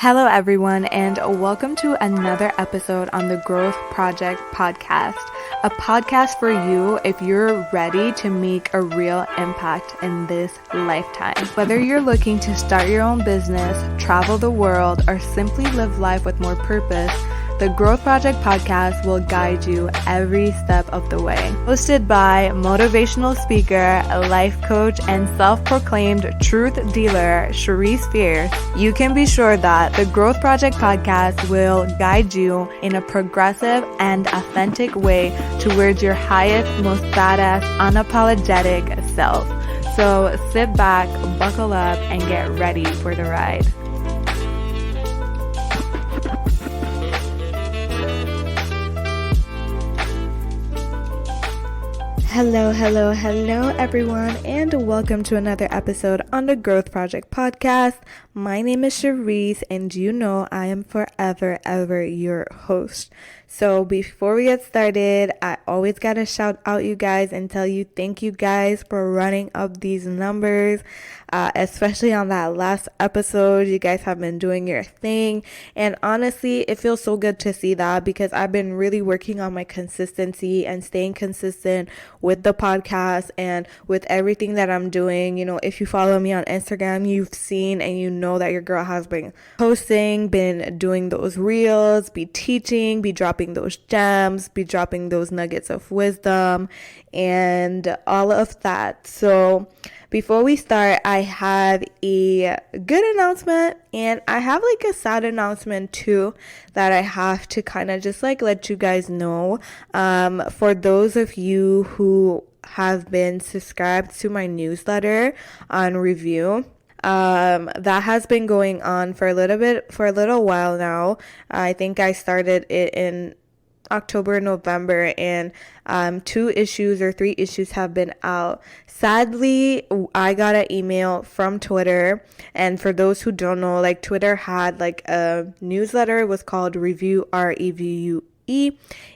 Hello, everyone, and welcome to another episode on the Growth Project podcast, a podcast for you if you're ready to make a real impact in this lifetime. Whether you're looking to start your own business, travel the world, or simply live life with more purpose, the Growth Project podcast will guide you every step of the way. Hosted by motivational speaker, life coach, and self-proclaimed truth dealer, Sherise, you can be sure that the Growth Project podcast will guide you in a progressive and authentic way towards your highest, most badass, unapologetic self. So sit back, buckle up, and get ready for the ride. Hello, everyone, and welcome to another episode on the Growth Project podcast. My name is Sherise, and you know I am forever, ever your host. So before we get started, I always gotta shout out you guys and tell you thank you guys for running up these numbers, especially on that last episode. You guys have been doing your thing, and honestly, it feels so good to see that because I've been really working on my consistency and staying consistent with the podcast and with everything that I'm doing. You know, if you follow me on Instagram, you've seen and you know that your girl has been posting, been doing those reels, be teaching, be dropping those gems, be dropping those nuggets of wisdom and all of that. So before we start, I have a good announcement and I have like a sad announcement too that I have to kind of just like let you guys know. For those of you who have been subscribed to my newsletter on review, that has been going on for a little while now. I think I started it in October, November, and 3 issues have been out. Sadly, I got an email from Twitter, and for those who don't know, like Twitter had like a newsletter. It was called Review, REVUE,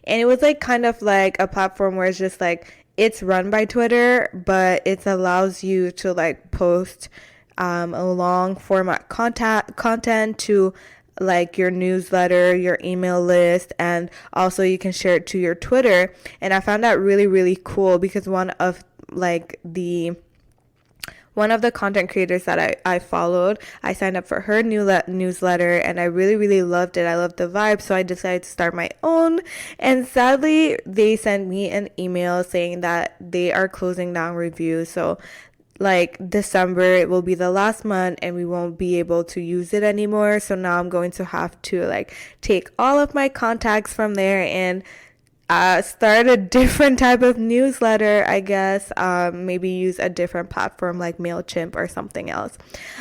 and it was like kind of like a platform where it's just like it's run by Twitter, but it allows you to like post a long format content to like your newsletter, your email list, and also you can share it to your Twitter. And I found that really, really cool because one of the content creators that I followed, I signed up for her newsletter and I really, really loved it. I loved the vibe, so I decided to start my own. And sadly, they sent me an email saying that they are closing down reviews. So like December, it will be the last month and we won't be able to use it anymore. So now I'm going to have to like take all of my contacts from there and start a different type of newsletter, I guess. Maybe use a different platform like MailChimp or something else.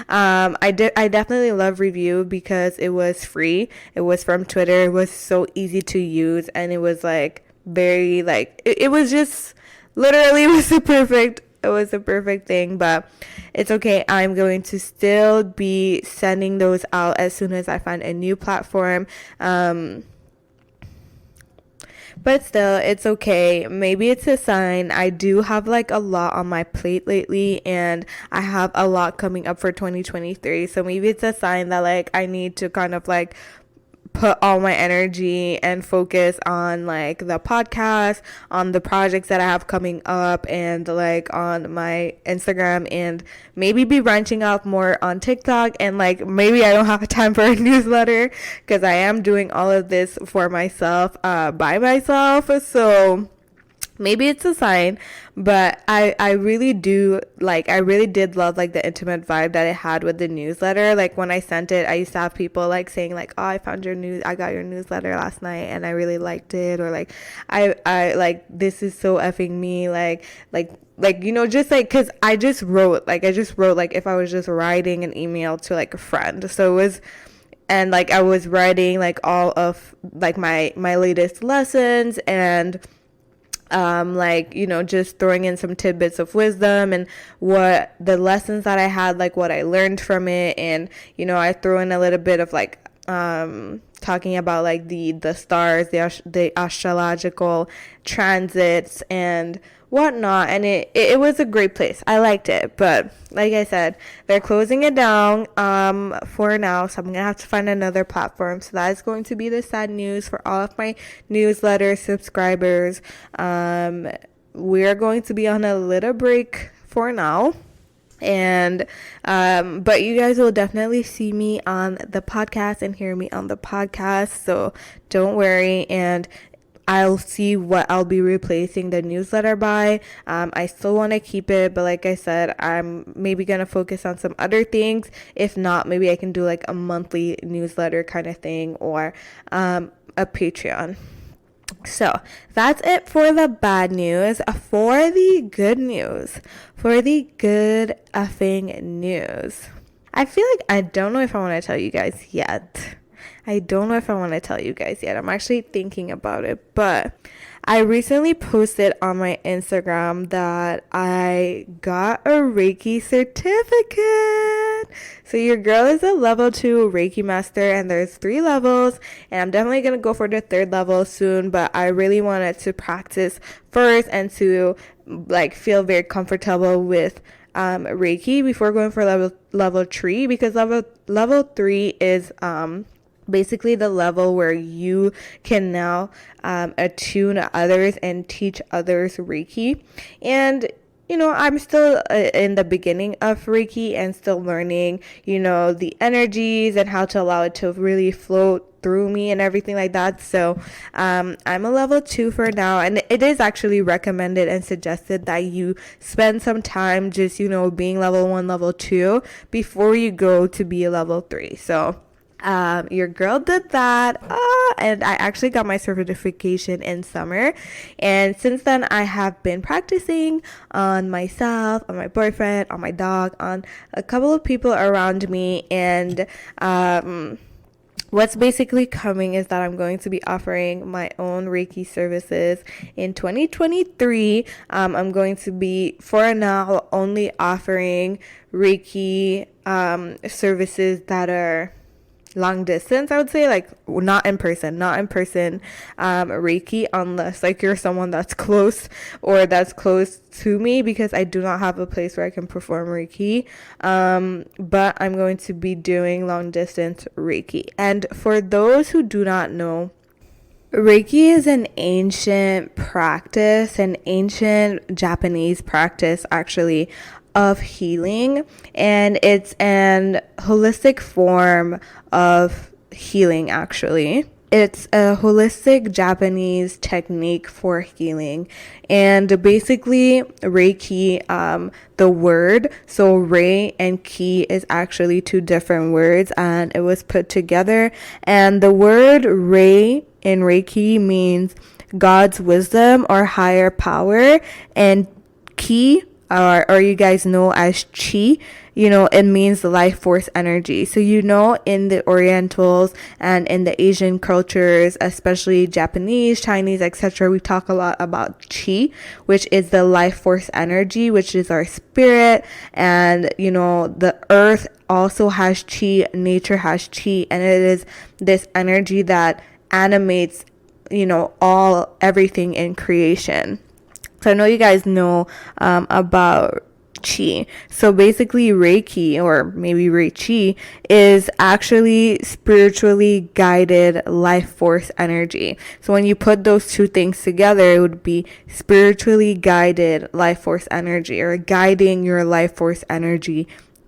I definitely love Review because it was free. It was from Twitter. It was so easy to use and it was like very like it was just literally it was the perfect thing, but it's okay. I'm going to still be sending those out as soon as I find a new platform. But still, it's okay. Maybe it's a sign. I do have like a lot on my plate lately and I have a lot coming up for 2023. So maybe it's a sign that like I need to kind of like put all my energy and focus on like the podcast, on the projects that I have coming up, and like on my Instagram, and maybe be branching out more on TikTok. And like maybe I don't have time for a newsletter because I am doing all of this for myself, by myself. So maybe it's a sign, but I really did love like the intimate vibe that it had with the newsletter. Like when I sent it, I used to have people like saying like, oh, I got your newsletter last night and I really liked it, or like I like, this is so effing me, like you know, just like, because I just wrote like if I was just writing an email to like a friend. So it was, and like I was writing like all of like my latest lessons and like, you know, just throwing in some tidbits of wisdom and what the lessons that I had, like what I learned from it. And, you know, I throw in a little bit of like, talking about like the stars, the astrological transits and whatnot, and it was a great place. I liked it, but like I said, they're closing it down for now, so I'm gonna have to find another platform. So that is going to be the sad news for all of my newsletter subscribers. We're going to be on a little break for now, and but you guys will definitely see me on the podcast and hear me on the podcast, so don't worry. And I'll see what I'll be replacing the newsletter by. I still want to keep it, but like I said, I'm maybe going to focus on some other things. If not, maybe I can do like a monthly newsletter kind of thing, or a Patreon. So that's it for the bad news. For the good news, for the good effing news, I feel like I don't know if I want to tell you guys yet. I'm actually thinking about it, but I recently posted on my Instagram that I got a Reiki certificate. So your girl is a level 2 Reiki master, and there's 3 levels, and I'm definitely going to go for the 3rd level soon, but I really wanted to practice first and to like feel very comfortable with Reiki before going for level 3, because level 3 is basically the level where you can now attune others and teach others Reiki. And I'm still in the beginning of Reiki and still learning the energies and how to allow it to really flow through me and everything like that. So I'm a level 2 for now, and it is actually recommended and suggested that you spend some time just being level 1, level 2 before you go to be a level 3. So your girl did that, and I actually got my certification in summer, and since then I have been practicing on myself, on my boyfriend, on my dog, on a couple of people around me. And what's basically coming is that I'm going to be offering my own Reiki services in 2023. I'm going to be, for now, only offering Reiki services that are long distance, I would say, like not in person Reiki, unless like you're someone that's close or that's close to me, because I do not have a place where I can perform Reiki. But I'm going to be doing long distance Reiki. And for those who do not know, Reiki is an ancient practice, an ancient Japanese practice actually, of healing, and it's an holistic form of healing. Actually, it's a holistic Japanese technique for healing. And basically Reiki, the word, so Rei and Ki is actually 2 different words, and it was put together, and the word Rei in Reiki means God's wisdom or higher power, and Ki, or you guys know as Chi, it means life force energy. So in the Orientals and in the Asian cultures, especially Japanese, Chinese, etc., we talk a lot about Chi, which is the life force energy, which is our spirit. And the earth also has Chi, nature has Chi, and it is this energy that animates everything in creation. So I know you guys know about Chi. So basically Reiki, or maybe Reiki, is actually spiritually guided life force energy. So when you put those 2 things together, it would be spiritually guided life force energy, or guiding your life force energy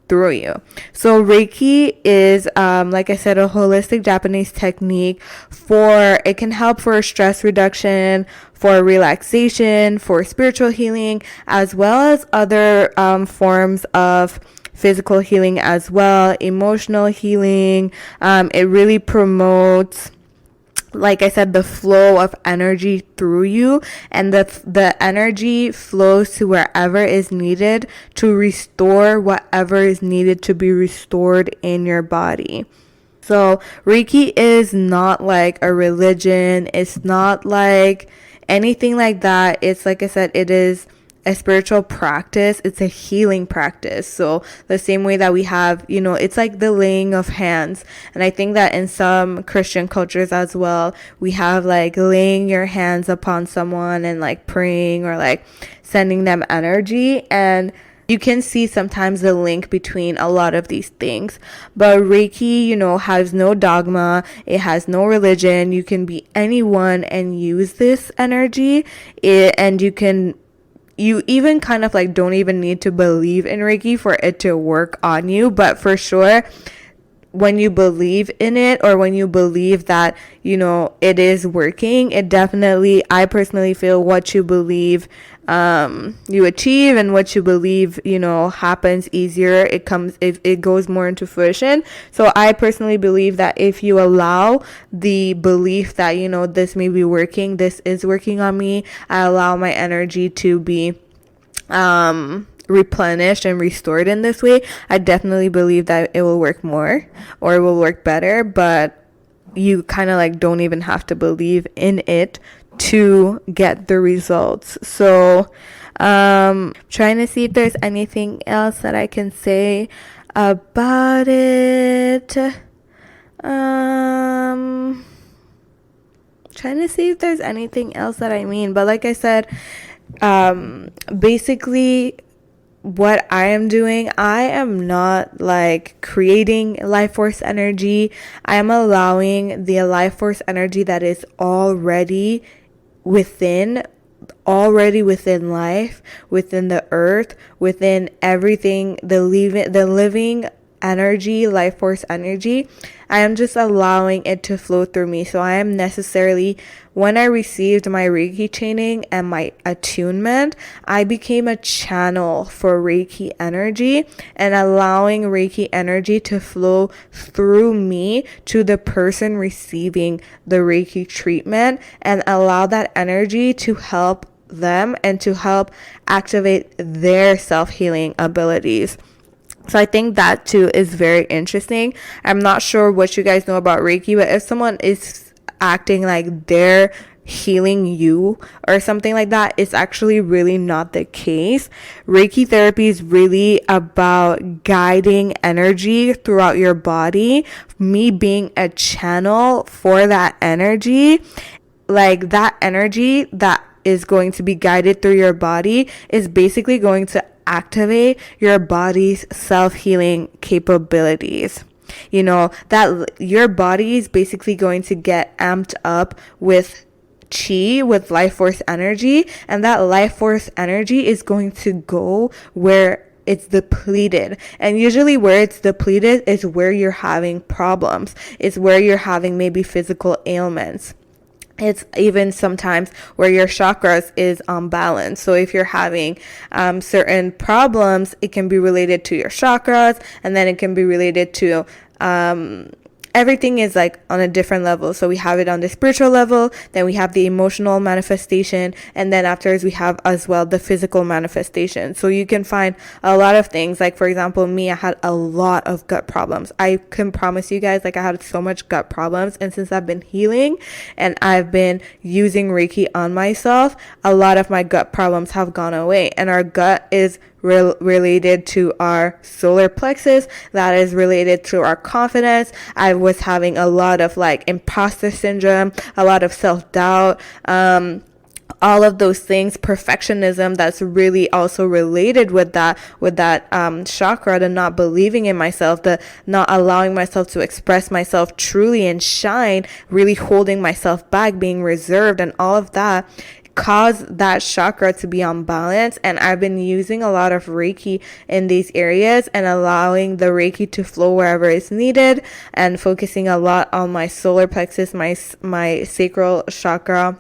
through you. So Reiki is, like I said, a holistic Japanese technique it can help for stress reduction, for relaxation, for spiritual healing, as well as other forms of physical healing as well, emotional healing. It really promotes, like I said, the flow of energy through you, and the energy flows to wherever is needed to restore whatever is needed to be restored in your body. So Reiki is not like a religion. It's not like anything like that. It's, like I said, it is a spiritual practice, it's a healing practice. So the same way that we have, it's like the laying of hands. And I think that in some Christian cultures as well, we have like laying your hands upon someone and like praying or like sending them energy. And you can see sometimes the link between a lot of these things. But Reiki, has no dogma. It has no religion. You can be anyone and use this energy. And you even kind of like don't even need to believe in Reiki for it to work on you. But for sure, when you believe in it, or when you believe that, it is working, it definitely, I personally feel what you believe, you achieve, and what you believe, happens easier. It goes more into fruition. So I personally believe that if you allow the belief that, this may be working, this is working on me, I allow my energy to be, replenished and restored in this way, I definitely believe that it will work more, or it will work better. But you kind of like don't even have to believe in it to get the results. So trying to see if there's anything else that I can say about it. Trying to see if there's anything else that I mean. But like I said, basically what I am doing, I am not like creating life force energy. I am allowing the life force energy that is already within life, within the earth, within everything, the living energy, life force energy. I am just allowing it to flow through me. So I am necessarily, when I received my Reiki training and my attunement, I became a channel for Reiki energy, and allowing Reiki energy to flow through me to the person receiving the Reiki treatment, and allow that energy to help them and to help activate their self-healing abilities. So I think that too is very interesting. I'm not sure what you guys know about Reiki, but if someone is acting like they're healing you or something like that, it's actually really not the case. Reiki therapy is really about guiding energy throughout your body, me being a channel for that energy. Like that energy that is going to be guided through your body is basically going to activate your body's self-healing capabilities. That your body is basically going to get amped up with chi, with life force energy, and that life force energy is going to go where it's depleted. And usually where it's depleted is where you're having problems. It's where you're having maybe physical ailments. It's even sometimes where your chakras is unbalanced. So if you're having certain problems, it can be related to your chakras, and then it can be related to everything is like on a different level. So we have it on the spiritual level, then we have the emotional manifestation, and then afterwards we have as well the physical manifestation. So you can find a lot of things. Like for example, me, I had a lot of gut problems. I can promise you guys, like I had so much gut problems, and since I've been healing and I've been using Reiki on myself, a lot of my gut problems have gone away. And our gut is related to our solar plexus, that is related to our confidence. I was having a lot of like imposter syndrome, a lot of self-doubt, all of those things, perfectionism, that's really also related with that chakra, the not believing in myself, the not allowing myself to express myself truly and shine, really holding myself back, being reserved, and all of that cause that chakra to be unbalanced. And I've been using a lot of Reiki in these areas and allowing the Reiki to flow wherever it's needed, and focusing a lot on my solar plexus, my sacral chakra,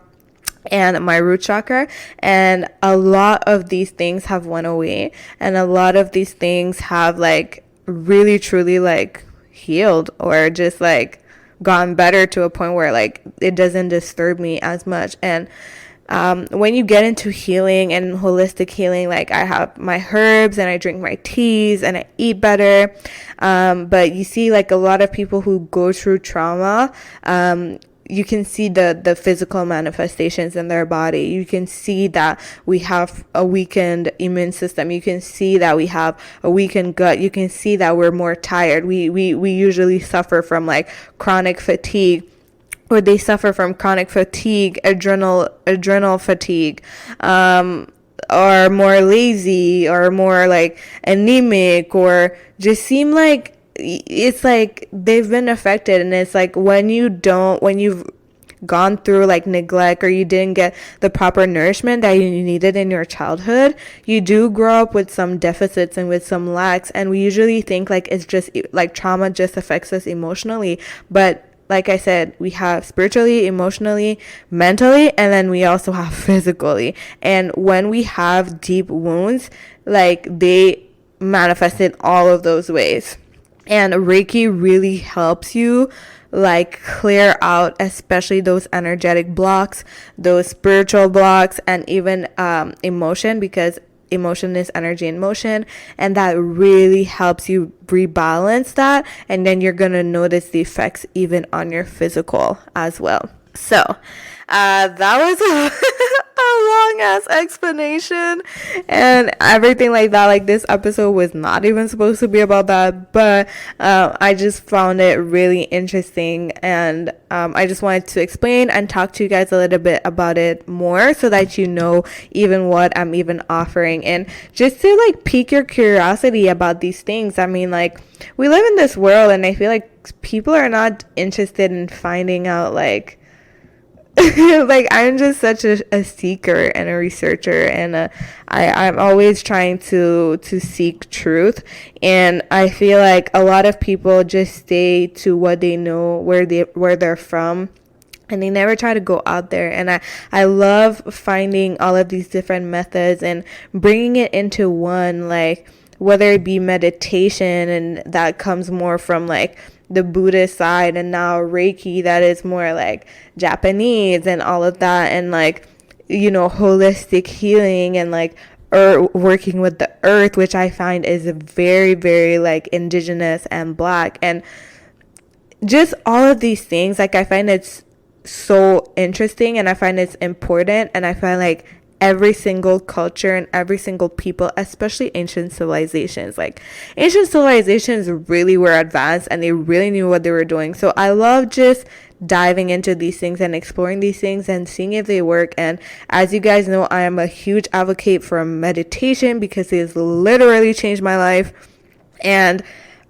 and my root chakra. And a lot of these things have went away, and a lot of these things have like really truly like healed, or just like gotten better to a point where like it doesn't disturb me as much. And when you get into healing and holistic healing, like I have my herbs and I drink my teas and I eat better. But you see, like a lot of people who go through trauma, you can see the physical manifestations in their body. You can see that we have a weakened immune system. You can see that we have a weakened gut. You can see that we're more tired. We usually suffer from like chronic fatigue, or they suffer from chronic fatigue, adrenal fatigue, or more lazy, or more like anemic, or just seem like it's like they've been affected. And it's like when you've gone through like neglect, or you didn't get the proper nourishment that you needed in your childhood, you do grow up with some deficits and with some lacks. And we usually think like it's just like trauma just affects us emotionally, but like I said, we have spiritually, emotionally, mentally, and then we also have physically. And when we have deep wounds, like they manifest in all of those ways. And Reiki really helps you like clear out especially those energetic blocks, those spiritual blocks, and even emotion, because emotion is energy in motion, and that really helps you rebalance that. And then you're gonna notice the effects even on your physical as well. So that was a long ass explanation and everything like that. Like, this episode was not even supposed to be about that, but I just found it really interesting, and I just wanted to explain and talk to you guys a little bit about it more, so that you know even what I'm even offering, and just to like pique your curiosity about these things. I mean, like, we live in this world, and I feel like people are not interested in finding out like like, I'm just such a seeker and a researcher, and I'm always trying to seek truth. And I feel like a lot of people just stay to what they know, where they're from, and they never try to go out there. And I love finding all of these different methods and bringing it into one, like whether it be meditation, and that comes more from like the Buddhist side, and now Reiki, that is more like Japanese and all of that, and like, you know, holistic healing, and like working with the earth, which I find is very, very like indigenous and black, and just all of these things. Like, I find it's so interesting, and I find it's important, and I find like every single culture and every single people, especially ancient civilizations. Like, ancient civilizations really were advanced, and they really knew what they were doing. So I love just diving into these things and exploring these things and seeing if they work. And as you guys know, I am a huge advocate for meditation, because it has literally changed my life. And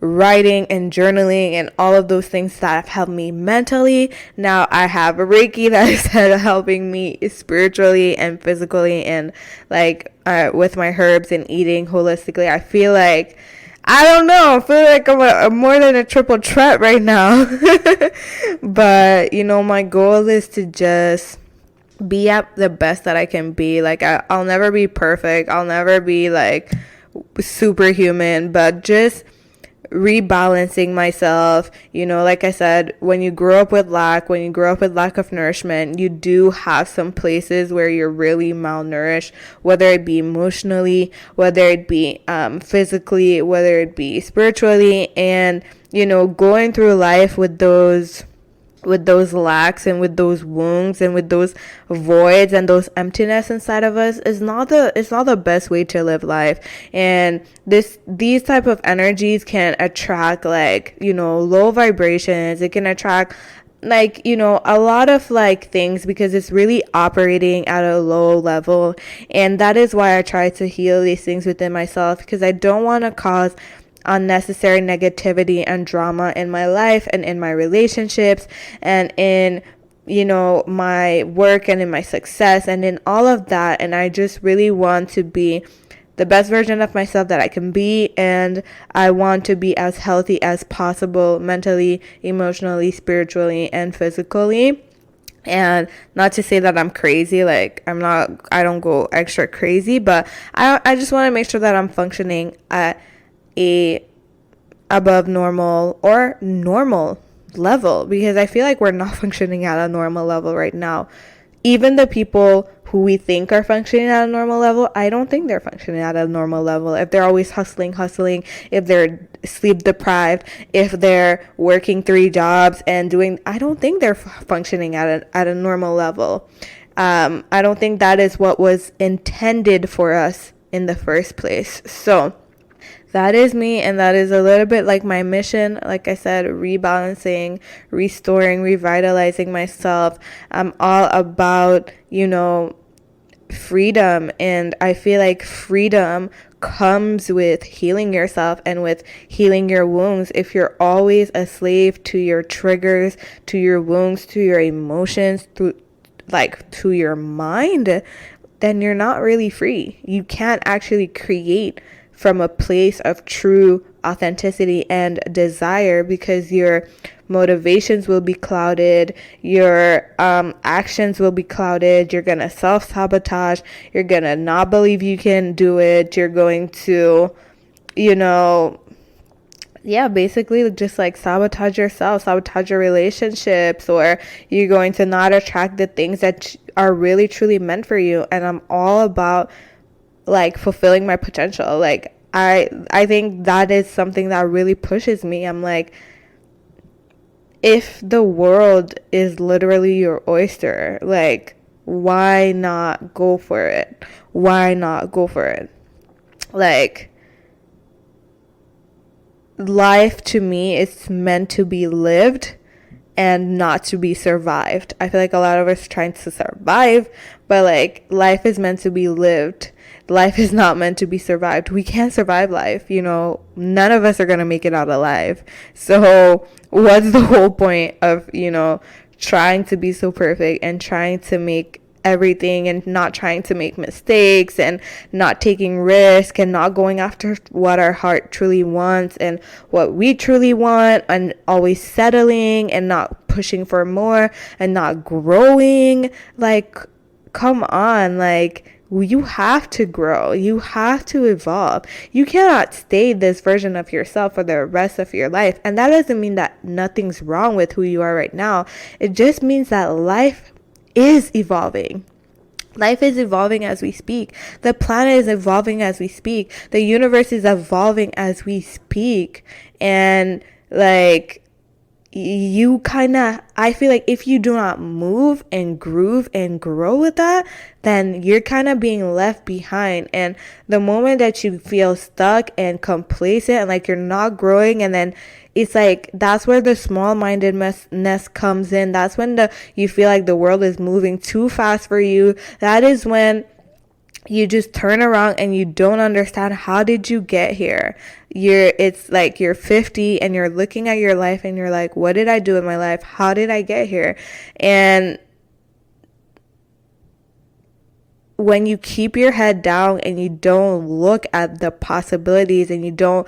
writing and journaling and all of those things that have helped me mentally. Now I have a Reiki that is helping me spiritually and physically, and like with my herbs and eating holistically. I feel like, I don't know, I feel like I'm a more than a triple threat right now. But you know, my goal is to just be at the best that I can be. Like, I'll never be perfect, I'll never be like superhuman, but just rebalancing myself. You know, like I said, when you grow up with lack of nourishment, you do have some places where you're really malnourished, whether it be emotionally, whether it be physically, whether it be spiritually. And you know, going through life with those lacks and with those wounds and with those voids and those emptiness inside of us is not the best way to live life. And these type of energies can attract, like, you know, low vibrations. It can attract, like, you know, a lot of like things, because it's really operating at a low level. And that is why I try to heal these things within myself, because I don't want to cause unnecessary negativity and drama in my life and in my relationships and in, you know, my work and in my success and in all of that. And I just really want to be the best version of myself that I can be, and I want to be as healthy as possible, mentally, emotionally, spiritually, and physically. And not to say that I'm crazy, like I don't go extra crazy, but I just want to make sure that I'm functioning at a above normal or normal level, because I feel like we're not functioning at a normal level right now. Even the people who we think are functioning at a normal level, I don't think they're functioning at a normal level. If they're always hustling, if they're sleep deprived, if they're working 3 jobs and doing, I don't think they're functioning at a normal level. I don't think that is what was intended for us in the first place. So that is me, and that is a little bit like my mission. Like I said, rebalancing, restoring, revitalizing myself. I'm all about, freedom, and I feel like freedom comes with healing yourself and with healing your wounds. If you're always a slave to your triggers, to your wounds, to your emotions, to your mind, then you're not really free. You can't actually create from a place of true authenticity and desire, because your motivations will be clouded, your actions will be clouded, you're gonna self-sabotage, you're gonna not believe you can do it, you're going to, basically just like sabotage yourself, sabotage your relationships, or you're going to not attract the things that are really truly meant for you. And I'm all about like fulfilling my potential. Like I think that is something that really pushes me. I'm like, if the world is literally your oyster, like, why not go for it? Why not go for it? Like, life to me is meant to be lived and not to be survived. I feel like a lot of us are trying to survive, but like, life is meant to be lived. Life is not meant to be survived. We can't survive life, none of us are going to make it out alive. So what's the whole point of, trying to be so perfect and trying to make everything and not trying to make mistakes and not taking risk and not going after what our heart truly wants and what we truly want, and always settling and not pushing for more and not growing? Like, come on, like, you have to grow. You have to evolve. You cannot stay this version of yourself for the rest of your life. And that doesn't mean that nothing's wrong with who you are right now. It just means that life is evolving. Life is evolving as we speak. The planet is evolving as we speak. The universe is evolving as we speak. And like, I feel like if you do not move and groove and grow with that, then you're kind of being left behind. And the moment that you feel stuck and complacent and like you're not growing, and then it's like, that's where the small-mindedness comes in. That's when you feel like the world is moving too fast for you. That is when you just turn around and you don't understand, how did you get here? It's like you're 50 and you're looking at your life and you're like, what did I do in my life? How did I get here? And when you keep your head down and you don't look at the possibilities and you don't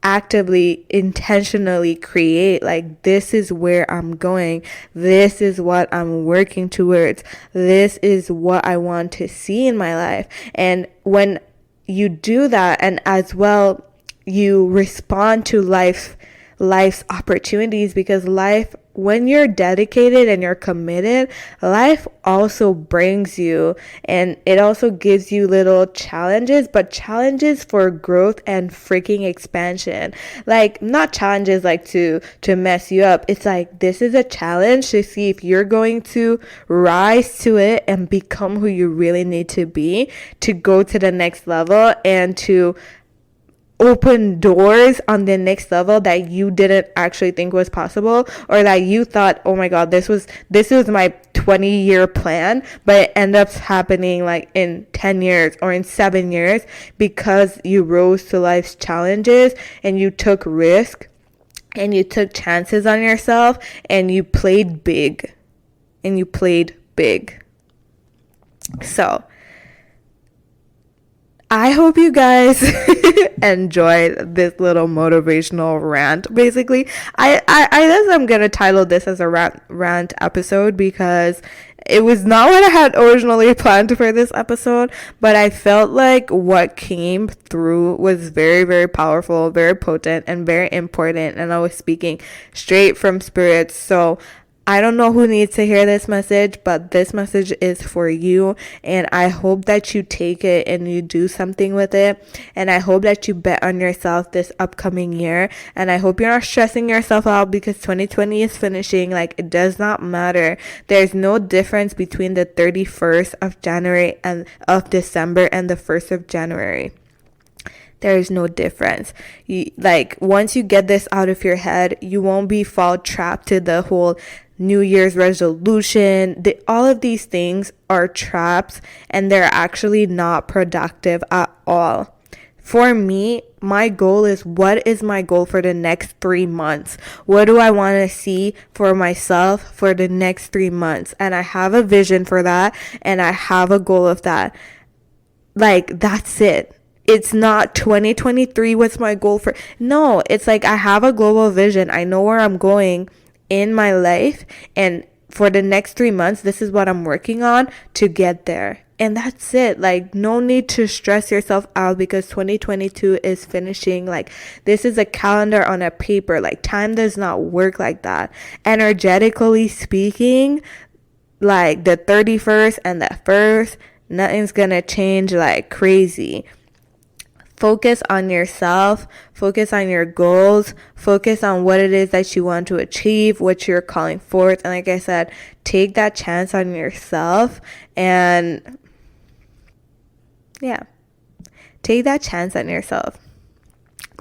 actively, intentionally create, like, this is where I'm going, this is what I'm working towards, this is what I want to see in my life. And when you do that, and as well, you respond to life's opportunities, because life, when you're dedicated and you're committed, life also brings you, and it also gives you little challenges, but challenges for growth and freaking expansion. Like, not challenges like to mess you up. It's like, this is a challenge to see if you're going to rise to it and become who you really need to be to go to the next level and to open doors on the next level that you didn't actually think was possible, or that you thought, oh my god, this was my 20-year plan, but it ended up happening like in 10 years or in 7 years, because you rose to life's challenges and you took risk and you took chances on yourself and you played big. So I hope you guys enjoyed this little motivational rant. Basically, I guess I'm gonna title this as a rant episode, because it was not what I had originally planned for this episode, but I felt like what came through was very, very powerful, very potent, and very important, and I was speaking straight from spirit. So I don't know who needs to hear this message, but this message is for you. And I hope that you take it and you do something with it. And I hope that you bet on yourself this upcoming year. And I hope you're not stressing yourself out because 2020 is finishing. Like, it does not matter. There's no difference between the 31st of January and of December and the 1st of January. There is no difference. Once you get this out of your head, you won't fall trapped to the whole New Year's resolution. All of these things are traps, and they're actually not productive at all. For me, my goal is, what is my goal for the next 3 months? What do I want to see for myself for the next 3 months? And I have a vision for that, and I have a goal of that. That's it. It's not 2023, what's my goal for? No, it's I have a global vision. I know where I'm going in my life. And for the next 3 months, this is what I'm working on to get there. And that's it. No need to stress yourself out because 2022 is finishing. This is a calendar on a paper. Time does not work like that. Energetically speaking, the 31st and the 1st, nothing's gonna change crazy. Focus on yourself, focus on your goals, focus on what it is that you want to achieve, what you're calling forth. And like I said, take that chance on yourself and take that chance on yourself.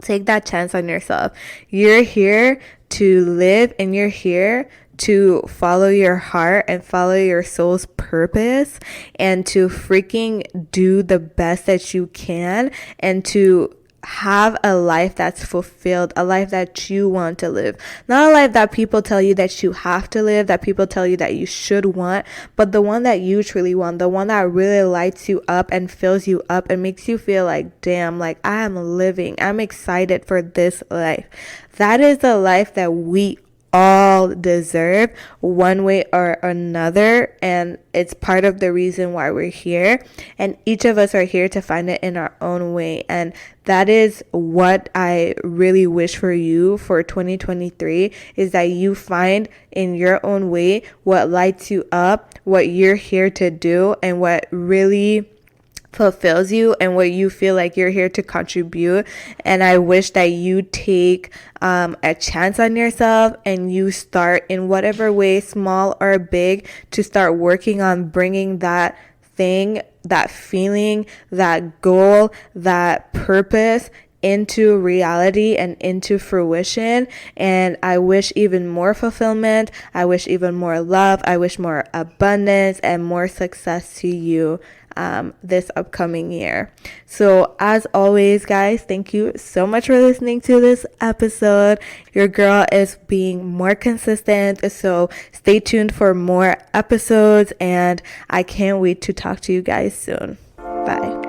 Take that chance on yourself. You're here to live, and you're here to follow your heart and follow your soul's purpose, and to freaking do the best that you can, and to have a life that's fulfilled, a life that you want to live. Not a life that people tell you that you have to live, that people tell you that you should want, but the one that you truly want, the one that really lights you up and fills you up and makes you feel damn, I am living. I'm excited for this life. That is the life that we all deserve one way or another, and it's part of the reason why we're here, and each of us are here to find it in our own way. And that is what I really wish for you for 2023, is that you find in your own way what lights you up, what you're here to do, and what really fulfills you, and what you feel like you're here to contribute. And I wish that you take a chance on yourself, and you start in whatever way, small or big, to start working on bringing that thing, that feeling, that goal, that purpose into reality and into fruition. And I wish even more fulfillment. I wish even more love. I wish more abundance and more success to you this upcoming year. So as always, guys, thank you so much for listening to this episode. Your girl is being more consistent, so stay tuned for more episodes, and I can't wait to talk to you guys soon. Bye.